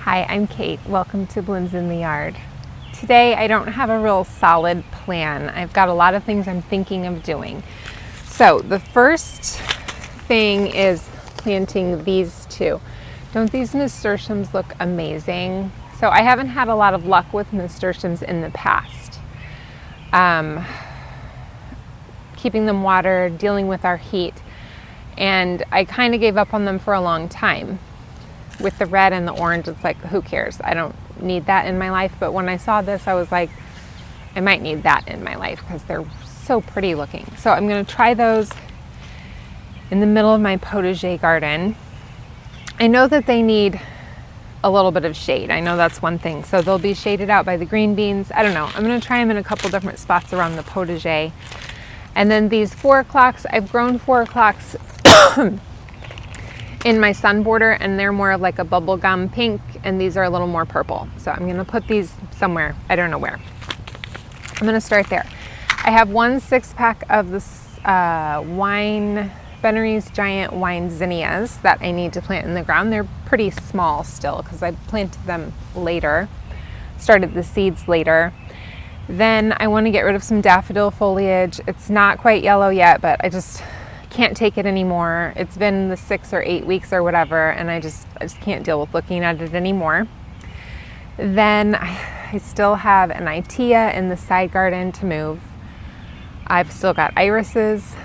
Hi, I'm Kate. Welcome to Blooms in the Yard. Today I don't have a real solid plan. I've got a lot of things I'm thinking of doing. So the first thing is planting these two. Don't these nasturtiums look amazing? So I haven't had a lot of luck with nasturtiums in the past. Keeping them watered, dealing with our heat, and I kind of gave up on them for a long time. With the red and the orange, it's like, who cares? I don't need that in my life. But when I saw this, I was like, I might need that in my life because they're so pretty looking. So I'm going to try those in the middle of my potager garden. I know that they need a little bit of shade. I know that's one thing. So they'll be shaded out by the green beans. I don't know. I'm going to try them in a couple different spots around the potager. And then these 4 o'clocks, I've grown 4 o'clocks in my sun border, and they're more of like a bubblegum pink, and these are a little more purple. So I'm going to put these somewhere. I don't know where. I'm going to start there. I have 1 6-pack of this Bennery's giant wine zinnias that I need to plant in the ground. They're pretty small still because I planted them later, started the seeds later. Then I want to get rid of some daffodil foliage. It's not quite yellow yet, but I just can't take it anymore. It's been the 6 or 8 weeks or whatever, and I just can't deal with looking at it anymore. Then I still have an Itea in the side garden to move. I've still got irises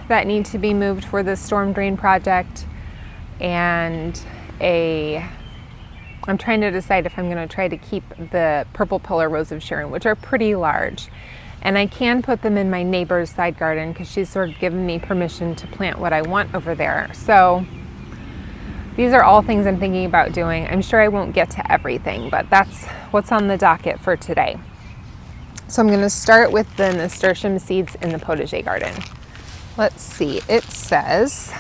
that need to be moved for the storm drain project, and I'm trying to decide if I'm going to try to keep the purple pillar rose of Sharon, which are pretty large. And I can put them in my neighbor's side garden because she's sort of given me permission to plant what I want over there. So these are all things I'm thinking about doing. I'm sure I won't get to everything, but that's what's on the docket for today. So I'm going to start with the nasturtium seeds in the potager garden. Let's see, it says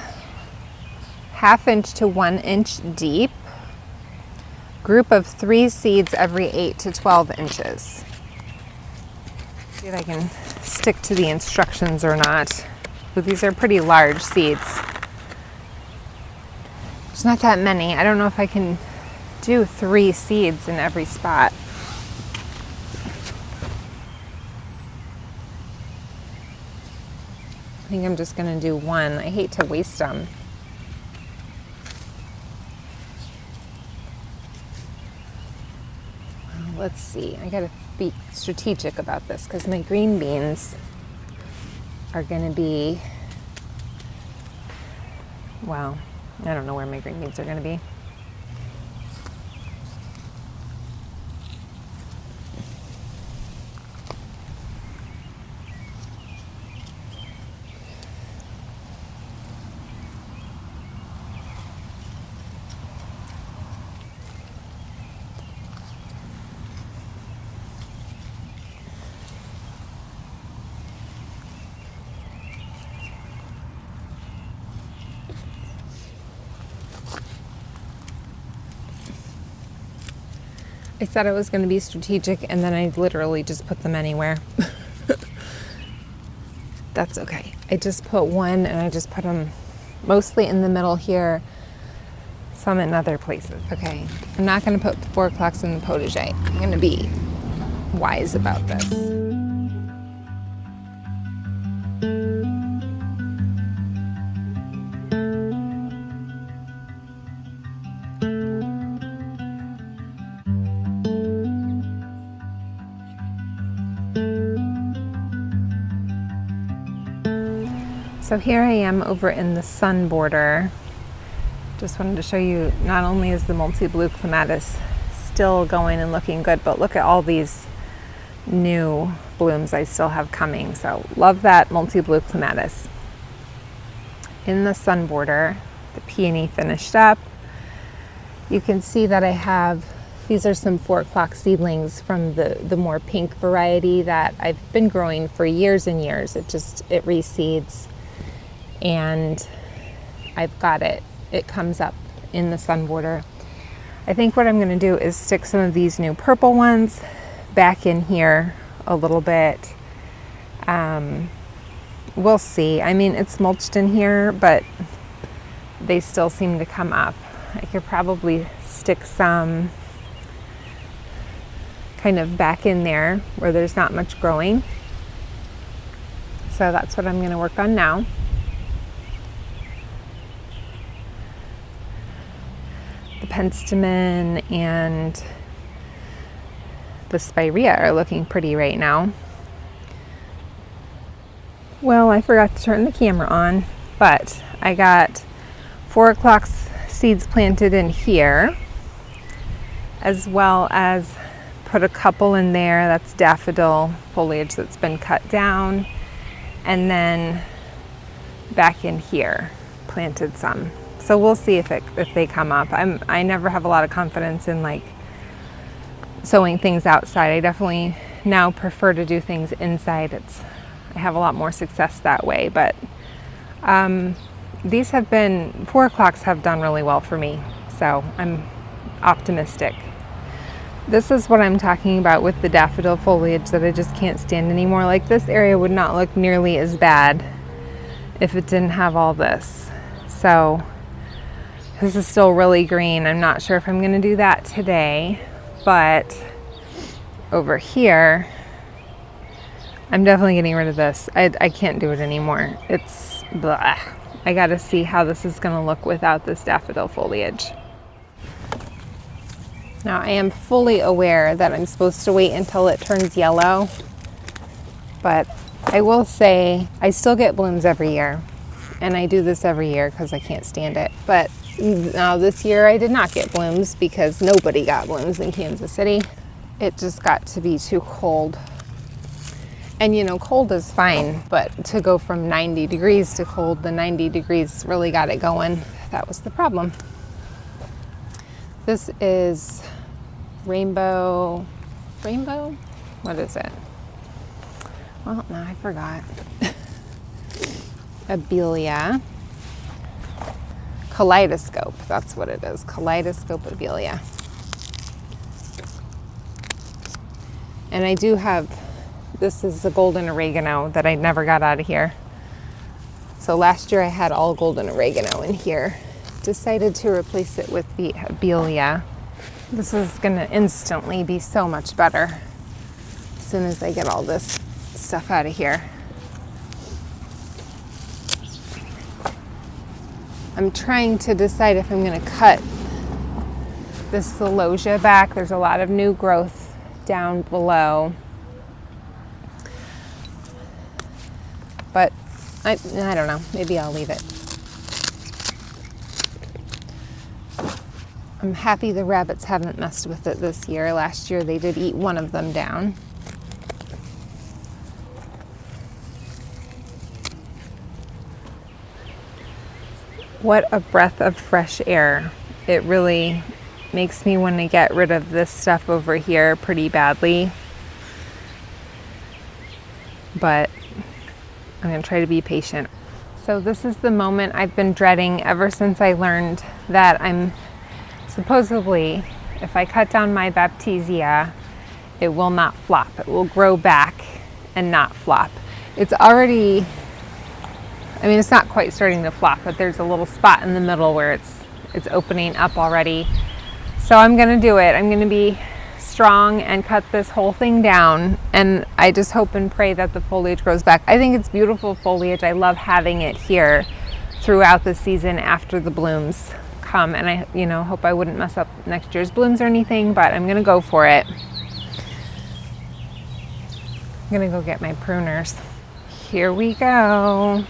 1/2 inch to 1 inch deep, group of 3 seeds every 8 to 12 inches. See if I can stick to the instructions or not. But these are pretty large seeds. There's not that many. I don't know if I can do 3 seeds in every spot. I think I'm just going to do 1. I hate to waste them. Let's see, I gotta be strategic about this because my green beans are gonna be, well, I don't know where my green beans are gonna be. I said I was going to be strategic, and then I literally just put them anywhere. That's okay. I just put 1, and I just put them mostly in the middle here, some in other places. Okay, I'm not going to put 4 o'clocks in the potager. I'm going to be wise about this. So here I am over in the sun border. Just wanted to show you, not only is the multi-blue clematis still going and looking good, but look at all these new blooms I still have coming. So love that multi-blue clematis. In the sun border, the peony finished up. You can see that I have, these are some 4 o'clock seedlings from the more pink variety that I've been growing for years and years. It reseeds. And I've got it. It comes up in the sun border. I think what I'm going to do is stick some of these new purple ones back in here a little bit. We'll see. I mean, it's mulched in here, but they still seem to come up. I could probably stick some kind of back in there where there's not much growing. So that's what I'm going to work on now. The Penstemon and the Spirea are looking pretty right now. Well, I forgot to turn the camera on, but I got 4 o'clock seeds planted in here, as well as put a couple in there. That's daffodil foliage that's been cut down, and then back in here planted some. So we'll see if they come up. I never have a lot of confidence in like sowing things outside. I definitely now prefer to do things inside. I have a lot more success that way, but these 4 o'clocks have done really well for me, so I'm optimistic. This is what I'm talking about with the daffodil foliage that I just can't stand anymore. Like, this area would not look nearly as bad if it didn't have all this. So this is still really green. I'm not sure if I'm going to do that today, but over here, I'm definitely getting rid of this. I can't do it anymore. It's blah. I got to see how this is going to look without this daffodil foliage. Now, I am fully aware that I'm supposed to wait until it turns yellow, but I will say I still get blooms every year, and I do this every year because I can't stand it. But now this year I did not get blooms because nobody got blooms in Kansas City. It just got to be too cold. And you know, cold is fine, but to go from 90 degrees to cold, the 90 degrees really got it going. That was the problem. This is rainbow? What is it? Well, no, I forgot. Abelia. Kaleidoscope, that's what it is. Kaleidoscope Abelia. And I do have, this is the golden oregano that I never got out of here. So last year I had all golden oregano in here. Decided to replace it with the Abelia. This is gonna instantly be so much better as soon as I get all this stuff out of here. I'm trying to decide if I'm gonna cut this celosia back. There's a lot of new growth down below. But I don't know, maybe I'll leave it. I'm happy the rabbits haven't messed with it this year. Last year they did eat one of them down. What a breath of fresh air. It really makes me want to get rid of this stuff over here pretty badly. But I'm going to try to be patient. So this is the moment I've been dreading ever since I learned that I'm supposedly, if I cut down my Baptisia, it will not flop. It will grow back and not flop. It's already, I mean, it's not quite starting to flop, but there's a little spot in the middle where it's opening up already. So I'm gonna do it. I'm gonna be strong and cut this whole thing down, and I just hope and pray that the foliage grows back. I think it's beautiful foliage. I love having it here throughout the season after the blooms come, and I hope I wouldn't mess up next year's blooms or anything, but I'm gonna go for it. I'm gonna go get my pruners. Here we go.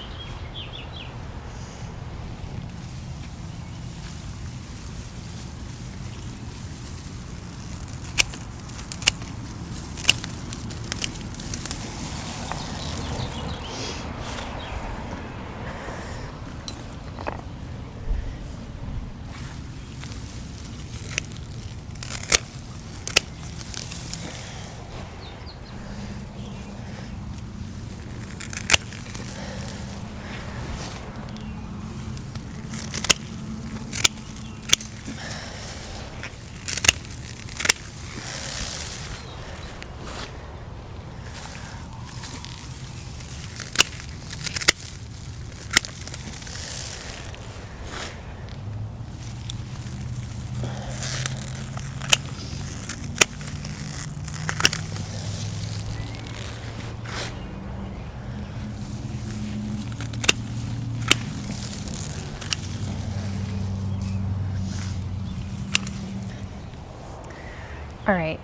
All right,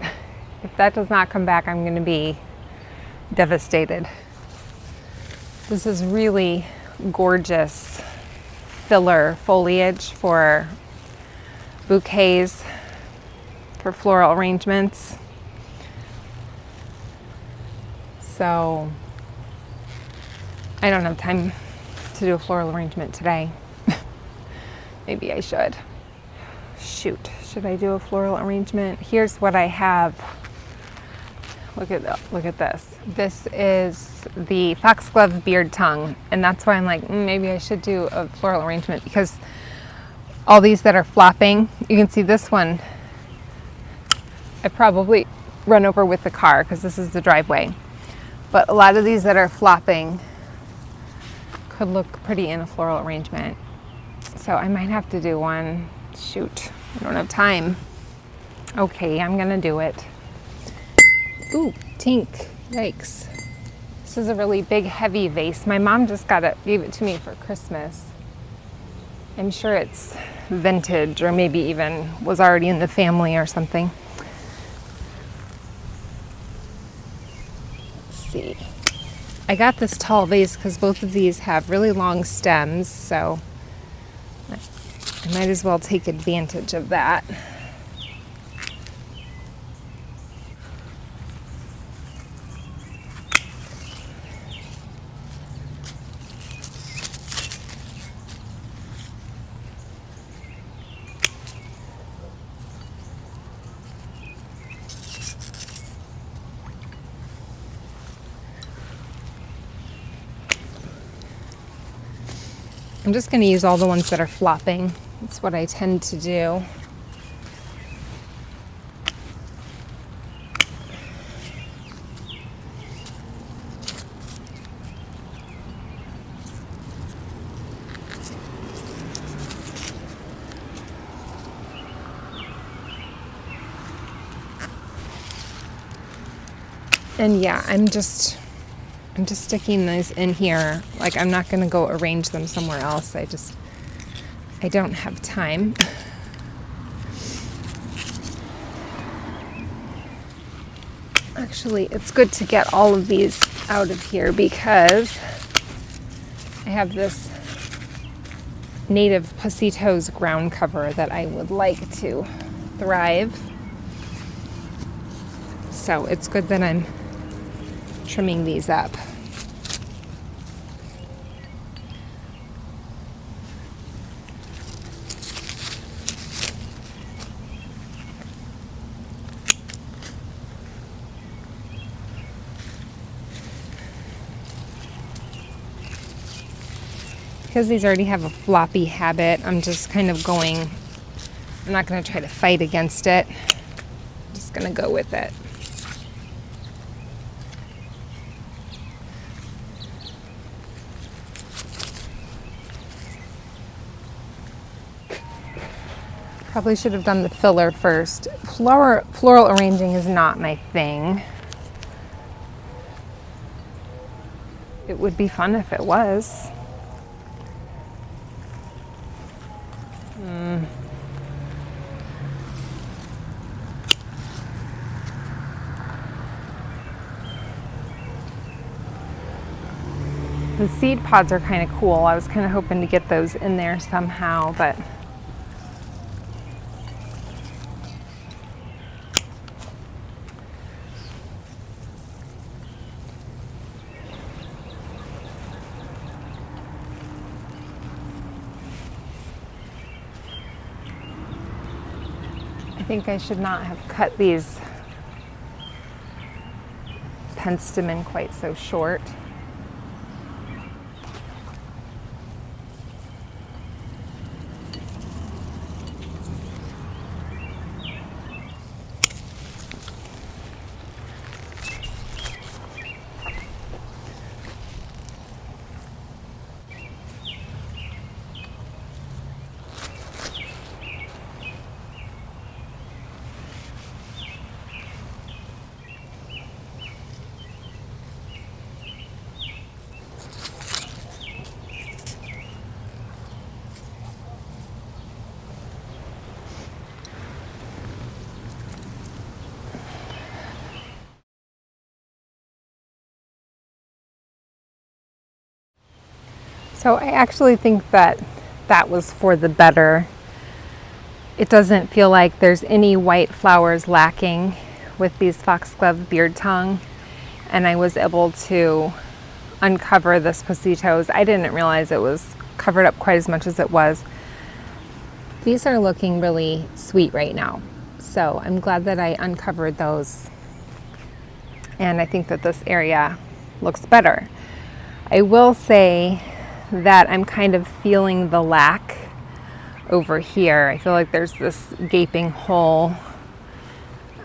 if that does not come back, I'm gonna be devastated. This is really gorgeous filler foliage for bouquets, for floral arrangements. So I don't have time to do a floral arrangement today. Maybe I should. Shoot, should I do a floral arrangement? Here's what I have. Look at this. This is the Foxglove Beardtongue, and that's why I'm like, maybe I should do a floral arrangement, because all these that are flopping, you can see this one, I probably run over with the car because this is the driveway. But a lot of these that are flopping could look pretty in a floral arrangement. So I might have to do one. Shoot, I don't have time. Okay, I'm gonna do it. Ooh, tink, yikes. This is a really big, heavy vase. My mom just gave it to me for Christmas. I'm sure it's vintage, or maybe even was already in the family or something. Let's see. I got this tall vase because both of these have really long stems, so I might as well take advantage of that. I'm just going to use all the ones that are flopping. That's what I tend to do. And yeah, I'm just sticking these in here. Like, I'm not going to go arrange them somewhere else. I don't have time. Actually, it's good to get all of these out of here because I have this native Pussytoes ground cover that I would like to thrive. So it's good that I'm trimming these up. Because these already have a floppy habit, I'm just kind of I'm not going to try to fight against it. I'm just going to go with it. Probably should have done the filler first. Floral arranging is not my thing. It would be fun if it was. The seed pods are kind of cool. I was kind of hoping to get those in there somehow, but I think I should not have cut these Penstemon quite so short. So I actually think that that was for the better. It doesn't feel like there's any white flowers lacking with these Foxglove Beardtongue, and I was able to uncover this Pussytoes. I didn't realize it was covered up quite as much as it was. These are looking really sweet right now, so I'm glad that I uncovered those, and I think that this area looks better. I will say that I'm kind of feeling the lack over here. I feel like there's this gaping hole.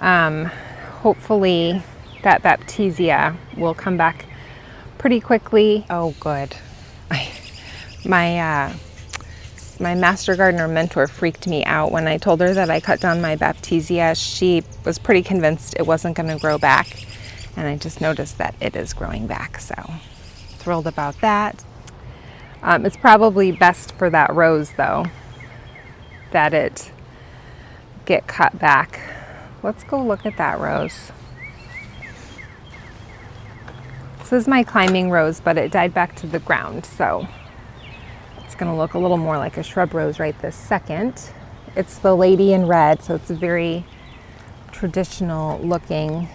Hopefully that Baptisia will come back pretty quickly. Oh, good. My master gardener mentor freaked me out when I told her that I cut down my Baptisia. She was pretty convinced it wasn't going to grow back, and I just noticed that it is growing back, so thrilled about that. It's probably best for that rose, though, that it get cut back. Let's go look at that rose. This is my climbing rose, but it died back to the ground, so it's going to look a little more like a shrub rose right this second. It's the lady in red, so it's a very traditional looking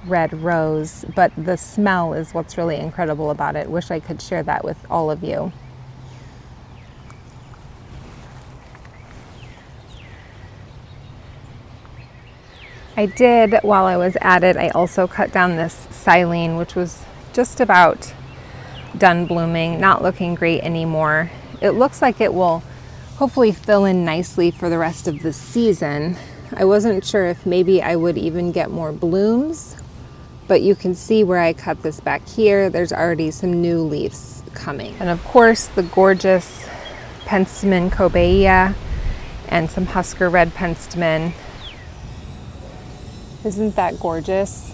red rose, but the smell is what's really incredible about it. Wish I could share that with all of you. I did, while I was at it, I also cut down this silene, which was just about done blooming, not looking great anymore. It looks like it will hopefully fill in nicely for the rest of the season. I wasn't sure if maybe I would even get more blooms, but you can see where I cut this back here, there's already some new leaves coming. And of course, the gorgeous Penstemon Cobaea and some Husker Red Penstemon. Isn't that gorgeous?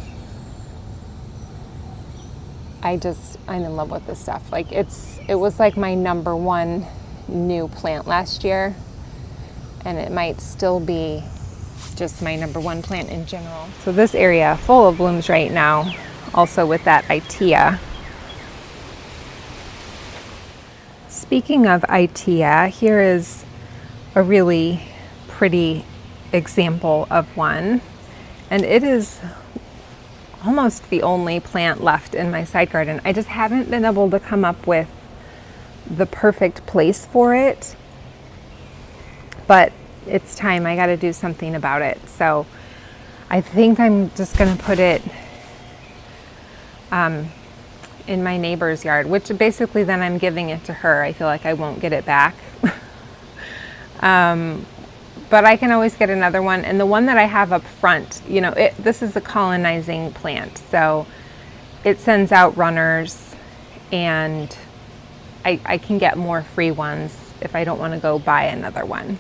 I'm in love with this stuff. Like it was like my #1 new plant last year, and it might still be just my #1 plant in general. So this area full of blooms right now, also with that Itea. Speaking of Itea, here is a really pretty example of one, and it is almost the only plant left in my side garden. I just haven't been able to come up with the perfect place for it, but it's time. I got to do something about it. So I think I'm just going to put it in my neighbor's yard, which basically then I'm giving it to her. I feel like I won't get it back. But I can always get another one. And the one that I have up front, you know, this is a colonizing plant. So it sends out runners, and I can get more free ones if I don't want to go buy another one.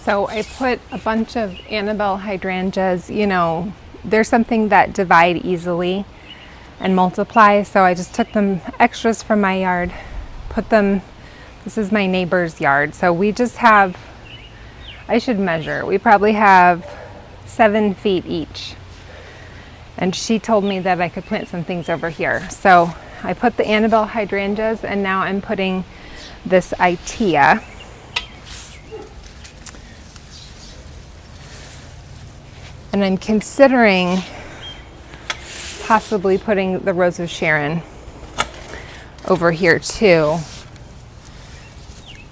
So I put a bunch of Annabelle hydrangeas. You know, they're something that divide easily and multiply. So I just took them extras from my yard, put them, this is my neighbor's yard. So we just have, I should measure, we probably have 7 feet each. And she told me that I could plant some things over here. So I put the Annabelle hydrangeas, and now I'm putting this Itea. And I'm considering possibly putting the Rose of Sharon over here too.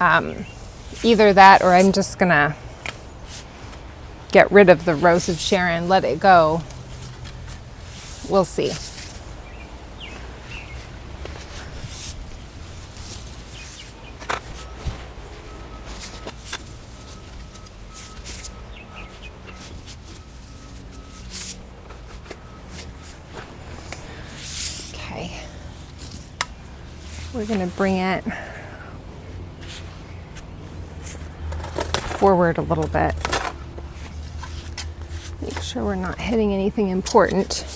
Either that, or I'm just gonna get rid of the Rose of Sharon, let it go. We'll see. We're going to bring it forward a little bit. Make sure we're not hitting anything important.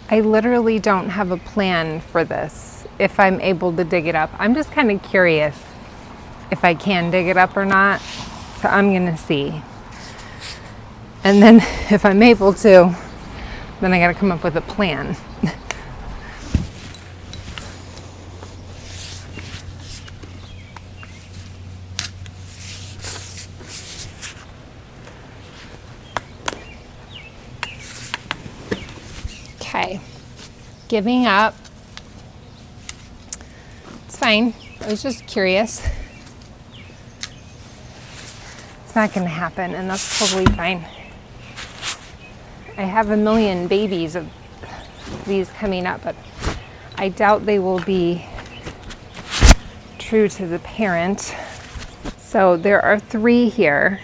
I literally don't have a plan for this, if I'm able to dig it up. I'm just kind of curious if I can dig it up or not, so I'm gonna see. And then if I'm able to, then I gotta come up with a plan. Okay, giving up. It's fine. I was just curious. It's not going to happen, and that's totally fine. I have a million babies of these coming up, but I doubt they will be true to the parent. So there are 3 here,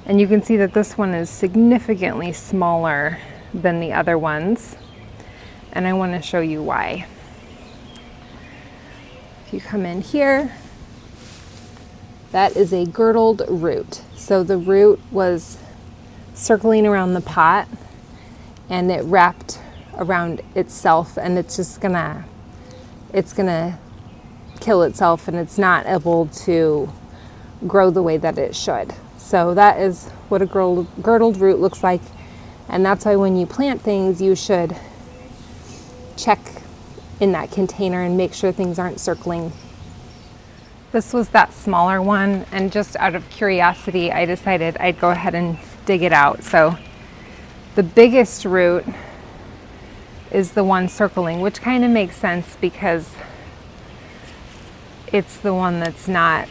and you can see that this one is significantly smaller than the other ones, and I want to show you why. If you come in here, that is a girdled root. So the root was circling around the pot and it wrapped around itself, and it's gonna kill itself, and it's not able to grow the way that it should. So that is what a girdled root looks like. And that's why when you plant things, you should check in that container and make sure things aren't circling. This was that smaller one, and just out of curiosity, I decided I'd go ahead and dig it out. So the biggest root is the one circling, which kind of makes sense because it's the one that's not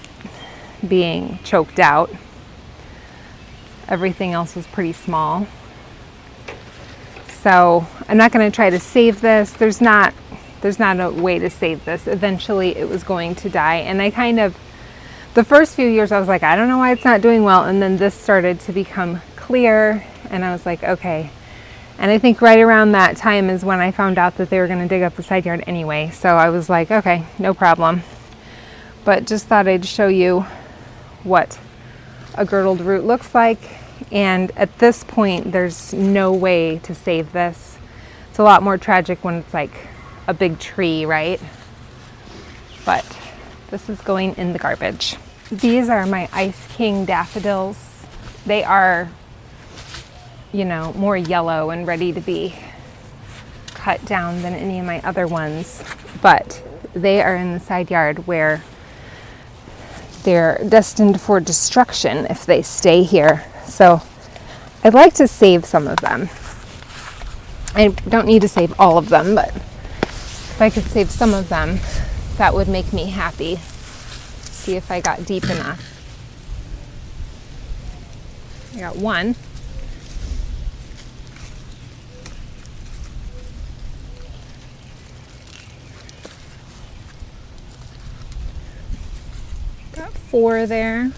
being choked out. Everything else was pretty small. So I'm not going to try to save this. There's not a way to save this. Eventually it was going to die. And the first few years I was like, I don't know why it's not doing well. And then this started to become clear, and I was like, okay. And I think right around that time is when I found out that they were going to dig up the side yard anyway. So I was like, okay, no problem. But just thought I'd show you what a girdled root looks like. And at this point, there's no way to save this. It's a lot more tragic when it's like a big tree, right? But this is going in the garbage. These are my Ice King daffodils. They are, more yellow and ready to be cut down than any of my other ones. But they are in the side yard where they're destined for destruction if they stay here. So I'd like to save some of them. I don't need to save all of them, but if I could save some of them, that would make me happy. See if I got deep enough. I got one. Got 4 there.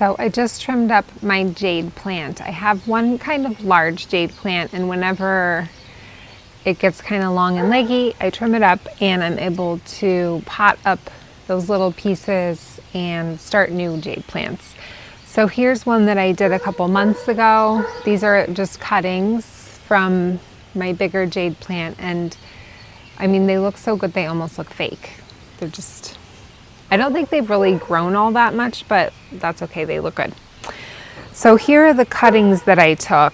So I just trimmed up my jade plant. I have one kind of large jade plant, and whenever it gets kind of long and leggy, I trim it up and I'm able to pot up those little pieces and start new jade plants. So here's one that I did a couple months ago. These are just cuttings from my bigger jade plant, and I mean, they look so good, they almost look fake. They're just, I don't think they've really grown all that much, but that's okay, they look good. So here are the cuttings that I took.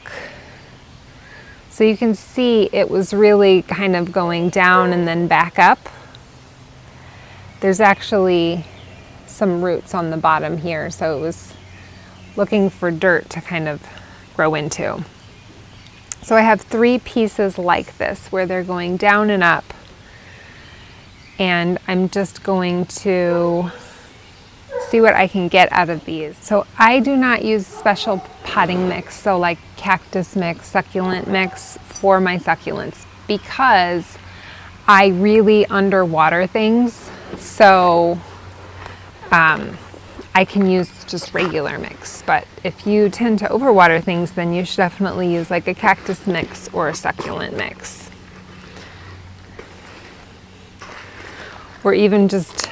So you can see it was really kind of going down and then back up. There's actually some roots on the bottom here, so it was looking for dirt to kind of grow into. So I have 3 pieces like this where they're going down and up, and I'm just going to see what I can get out of these. So I do not use special potting mix, so like cactus mix, succulent mix for my succulents, because I really underwater things. So I can use just regular mix, but if you tend to overwater things, then you should definitely use like a cactus mix or a succulent mix. Or even just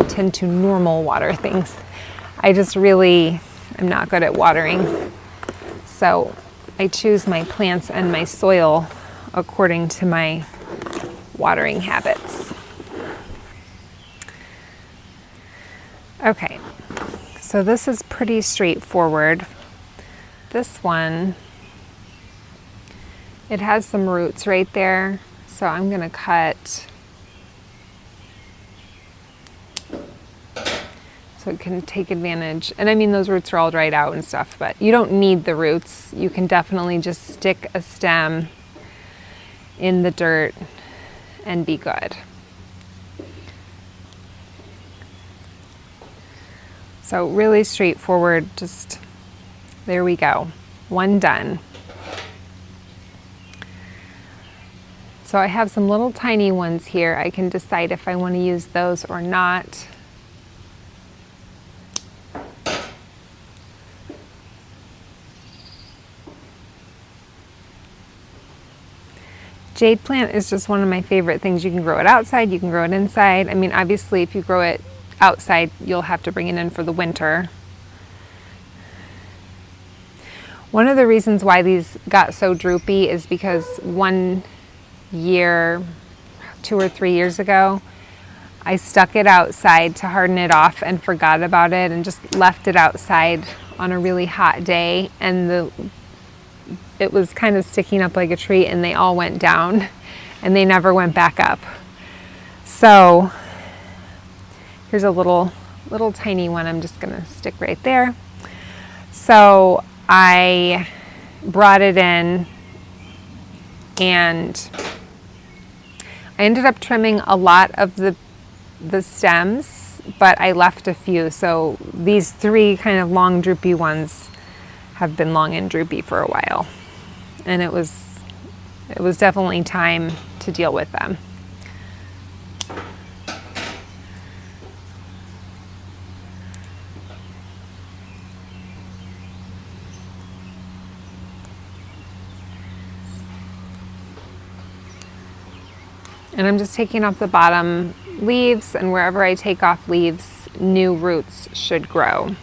tend to normal water things. I just really am not good at watering. So I choose my plants and my soil according to my watering habits. Okay, so this is pretty straightforward. This one, it has some roots right there, so I'm gonna cut so it can take advantage. And I mean, those roots are all dried out and stuff, but you don't need the roots. You can definitely just stick a stem in the dirt and be good. So really straightforward, just there we go, one done. So I have some little tiny ones here. I can decide if I want to use those or not. Jade plant is just one of my favorite things. You can grow it outside, you can grow it inside. I mean, obviously if you grow it outside, you'll have to bring it in for the winter. One of the reasons why these got so droopy is because one year, 2 or 3 years ago, I stuck it outside to harden it off and forgot about it and just left it outside on a really hot day, and it was kind of sticking up like a tree, and they all went down and they never went back up. So here's a little tiny one I'm just gonna stick right there. So I brought it in and I ended up trimming a lot of the stems, but I left a few. So these 3 kind of long droopy ones have been long and droopy for a while. And it was definitely time to deal with them. And I'm just taking off the bottom leaves, and wherever I take off leaves, new roots should grow.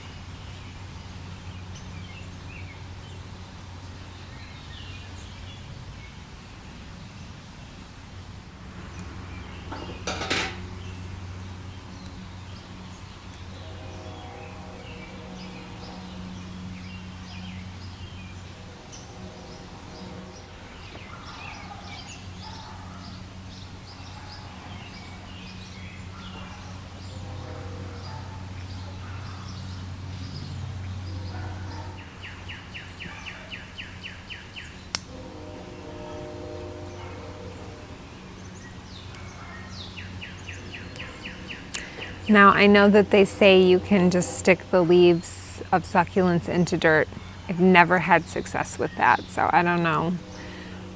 Now I know that they say you can just stick the leaves of succulents into dirt. I've never had success with that, so I don't know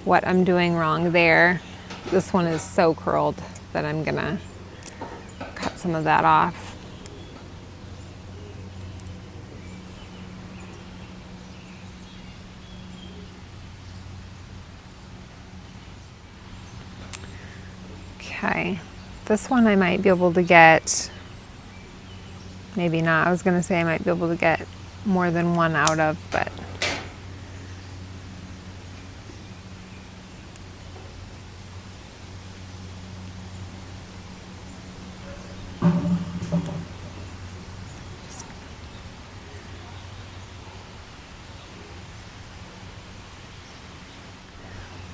what I'm doing wrong there. This one is so curled that I'm gonna cut some of that off. Okay, this one I might be able to get, maybe not. I was gonna say I might be able to get more than one out of, but all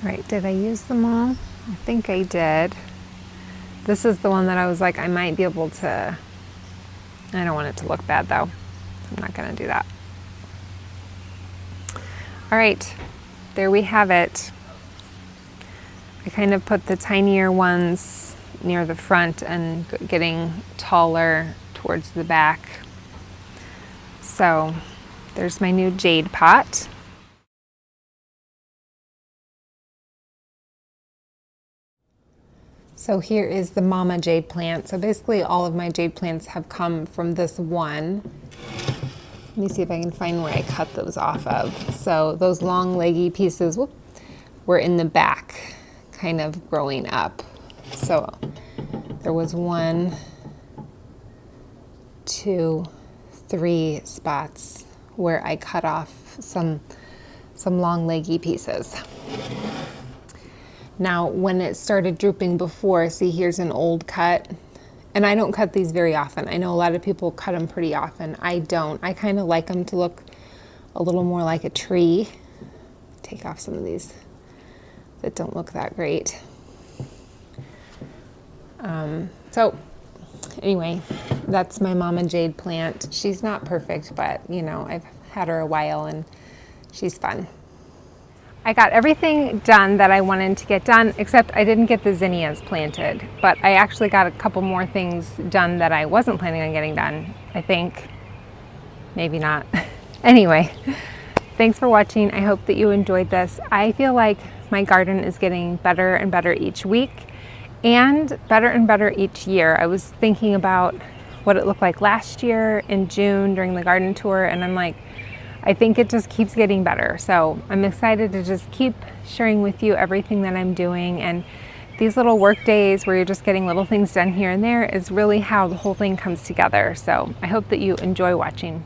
right, did I use them all? I think I did. This is the one that I was like, I might be able to, I don't want it to look bad though. I'm not gonna do that. All right, there we have it. I kind of put the tinier ones near the front and getting taller towards the back. So there's my new jade pot. So here is the mama jade plant. So basically all of my jade plants have come from this one. Let me see if I can find where I cut those off of. So those long leggy pieces were in the back, kind of growing up. So there was 1, 2, 3 spots where I cut off some long leggy pieces. Now, when it started drooping before, see here's an old cut, and I don't cut these very often. I know a lot of people cut them pretty often. I don't. I kind of like them to look a little more like a tree. Take off some of these that don't look that great. So anyway, that's my mama jade plant. She's not perfect, but you know, I've had her a while and she's fun. I got everything done that I wanted to get done, except I didn't get the zinnias planted, but I actually got a couple more things done that I wasn't planning on getting done, I think. Maybe not. Anyway, thanks for watching. I hope that you enjoyed this. I feel like my garden is getting better and better each week and better each year. I was thinking about what it looked like last year in June during the garden tour, and I'm like, I think it just keeps getting better. So I'm excited to just keep sharing with you everything that I'm doing. And these little work days where you're just getting little things done here and there is really how the whole thing comes together. So I hope that you enjoy watching.